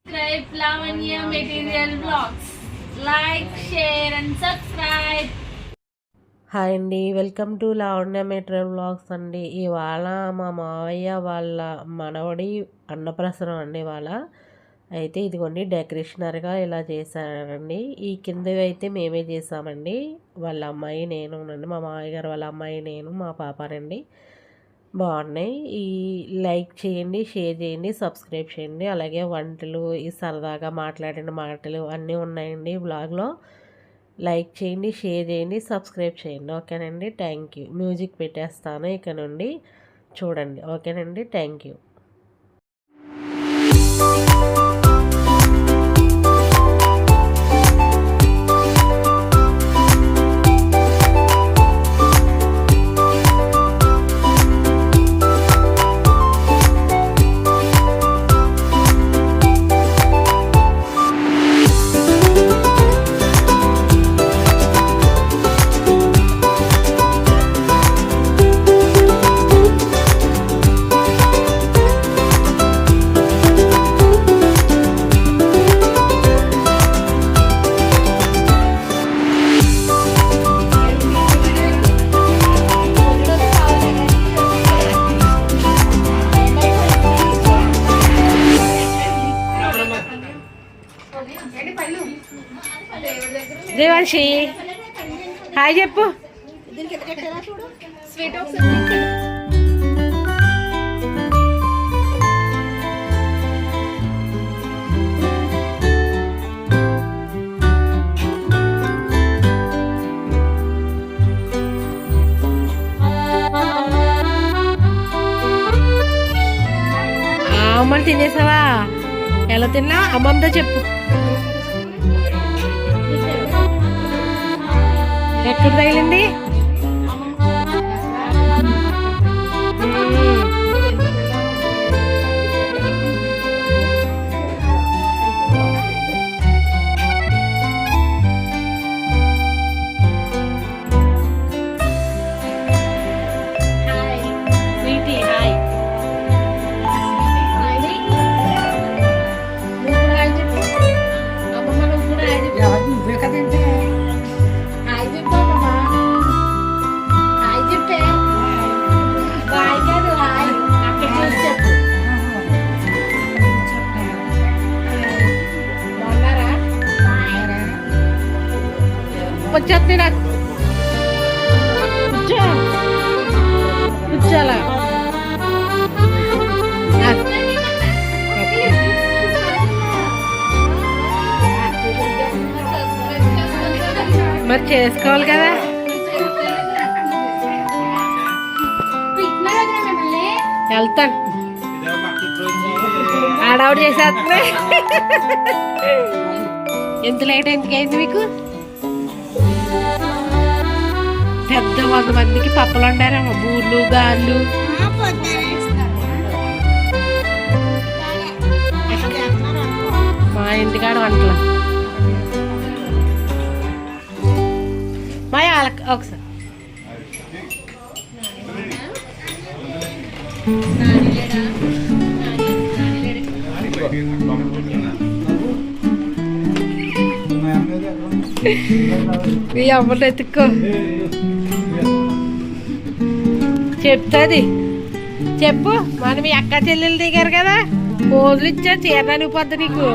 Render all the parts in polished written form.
Subscribe Lavanya Material Vlogs. Like, share and subscribe. Hi అండి, welcome to Lavanya material vlogs అండి. ఇవాళ మా మావయ్య వాళ్ళ మనవడి అన్నప్రసనం అండి ఇవాళ. అయితే ఇదిగోండి డెకరేషనర్గా ఇలా చేశారండి. ఈ కిందవి అయితే మేమే చేసామండి. వాళ్ళ అమ్మాయి నేను అండి, మా మావయ్య గారు వాళ్ళ అమ్మాయి నేను, మా పాపనండి. బాగున్నాయి. ఈ లైక్ చేయండి, షేర్ చేయండి, సబ్స్క్రైబ్ చేయండి. అలాగే వంటలు, ఈ సరదాగా మాట్లాడిన మాటలు అన్నీ ఉన్నాయండి వ్లాగ్లో. లైక్ చేయండి, షేర్ చేయండి, సబ్స్క్రైబ్ చేయండి. ఓకేనండి, థ్యాంక్ యూ. మ్యూజిక్ పెట్టేస్తాను ఇక నుండి, చూడండి. ఓకేనండి, థ్యాంక్ యూ. దేవాంశి హాయ్ చెప్పు. అమ్మని తినేసావా? ఎలా తిన్నా అమ్మంతో చెప్పు. ఎక్కడ తగిలింది? వచ్చేస్తే నాకు కూర్చోాలా? మరి చేసుకోవాలి కదా. వెళ్తాను, ఆడవుడు చేసేస్తే. ఎంత లేట్ ఎందుకైంది మీకు? పెద్ద 100 మందికి పప్పలు వండారేమో, బూర్లు గాళ్ళు. మా ఇంటికాడ వంటలు మా ఒకసారి మీ అమ్మని ఎత్తుక్కో, చెప్తుంది. చెప్పు. మన మీ అక్క చెల్లెలు దిగారు కదా, పోజులు ఇచ్చా చీరడానికి పొద్దు నీకు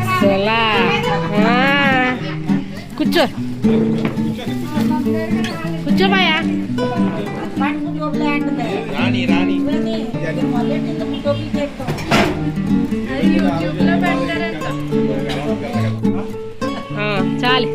అసలా. కూర్చో కూర్చోమాయా. చాలు.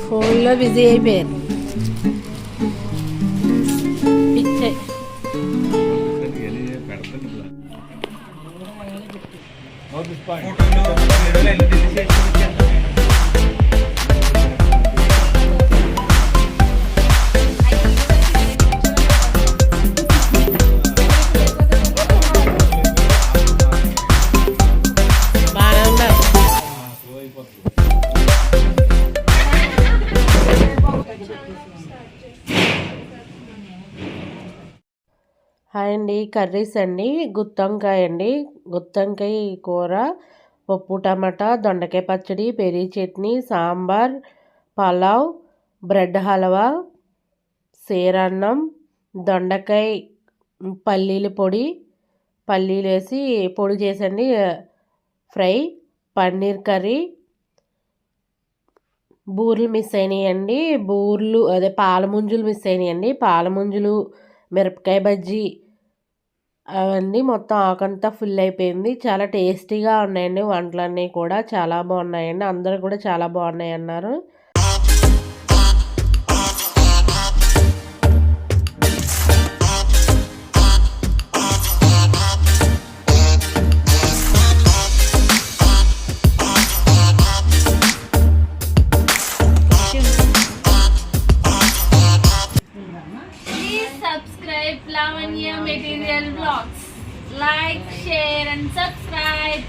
ఫోన్లో బిజీ అయిపోయారు. పిచ్చే How this point? బాగా ఉన్నారు. హాయ్ అండి, కర్రీస్ అండి. గుత్తొంకాయ అండి, గుత్తొంకాయ కూర, పప్పు టమాటా, దొండకాయ పచ్చడి, పెరి చట్నీ, సాంబార్, పలావ్, బ్రెడ్ హల్వా, సేరన్నం, దొండకాయ పల్లీల పొడి, పల్లీలు వేసి పొడి చేసండి, ఫ్రై, పన్నీర్ కర్రీ, బూరెలు మిస్ అయినాయండి. బూరెలు అదే పాలముంజులు మిస్ అయినాయండి. పాలముంజులు, మిరపకాయ బజ్జీ అవన్నీ మొత్తం ఆకంతా ఫుల్ అయిపోయింది. చాలా టేస్టీగా ఉన్నాయండి వంటలన్నీ కూడా, చాలా బాగున్నాయండి. అందరూ కూడా చాలా బాగున్నాయి అన్నారు. Please subscribe Lavanya Material Vlogs. Like, share and subscribe.